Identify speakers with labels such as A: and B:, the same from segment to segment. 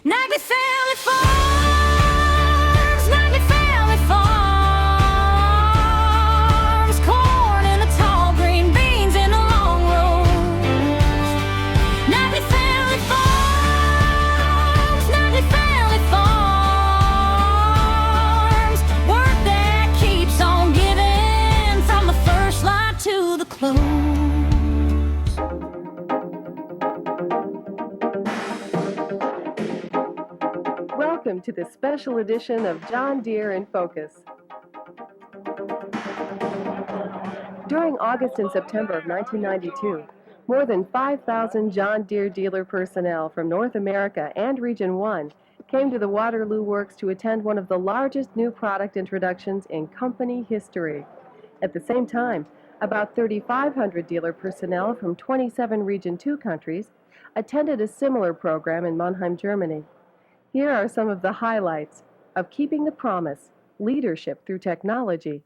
A: Nightly Family Farms, Nightly Family Farms, corn in the tall green, beans in the long rows. Nightly Family Farms, Nightly Family Farms, work that keeps on giving from the first light to the close.
B: Welcome to this special edition of John Deere in Focus. During August and September of 1992, more than 5,000 John Deere dealer personnel from North America and Region 1 came to the Waterloo Works to attend one of the largest new product introductions in company history. At the same time, about 3,500 dealer personnel from 27 Region 2 countries attended a similar program in Mannheim, Germany. Here are some of the highlights of Keeping the Promise, Leadership Through Technology.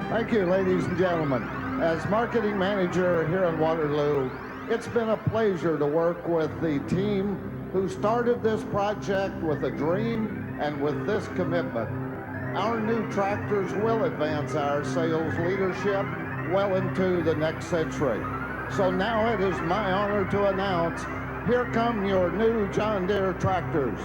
C: Thank you, ladies and gentlemen. As marketing manager here in Waterloo, it's been a pleasure to work with the team who started this project with a dream and with this commitment. Our new tractors will advance our sales leadership well into the next century. So now it is my honor to announce, here come your new John Deere tractors.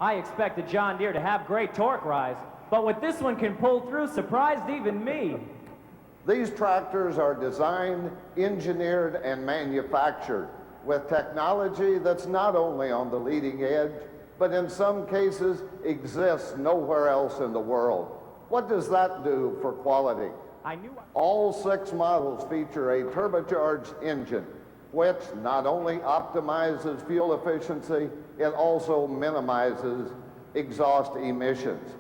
D: I expected John Deere to have great torque rise, but what this one can pull through surprised even me.
C: These tractors are designed, engineered, and manufactured with technology that's not only on the leading edge, but in some cases exists nowhere else in the world. What does that do for quality? All 6 models feature a turbocharged engine, which not only optimizes fuel efficiency, it also minimizes exhaust emissions.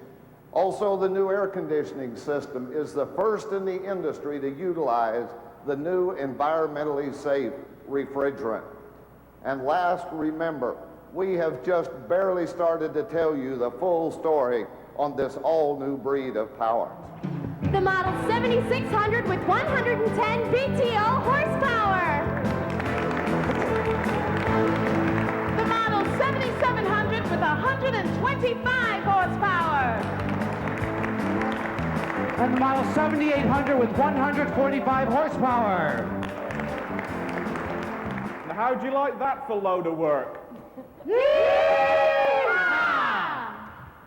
C: Also, the new air conditioning system is the first in the industry to utilize the new environmentally safe refrigerant. And last, remember, we have just barely started to tell you the full story on this all-new breed of power.
E: The Model 7600 with 110 BTO horsepower. The Model 7700 with 125 horsepower.
F: And the Model 7800 with 145 horsepower.
G: Now, how'd you like that for load of work?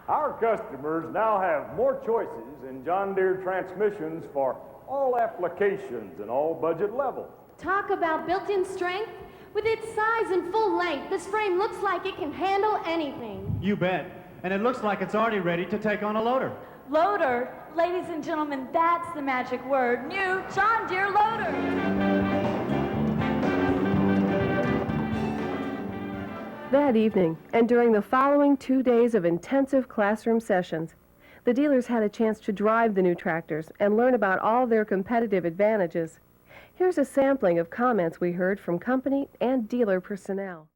G: Our customers now have more choices in John Deere transmissions for all applications and all budget levels.
E: Talk about built-in strength. With its size and full length, this frame looks like it can handle anything.
F: You bet. And it looks like it's already ready to take on a loader.
A: Loader, ladies and gentlemen, that's the magic word. New John Deere loader.
B: That evening, and during the following 2 days of intensive classroom sessions, the dealers had a chance to drive the new tractors and learn about all their competitive advantages. Here's a sampling of comments we heard from company and dealer personnel.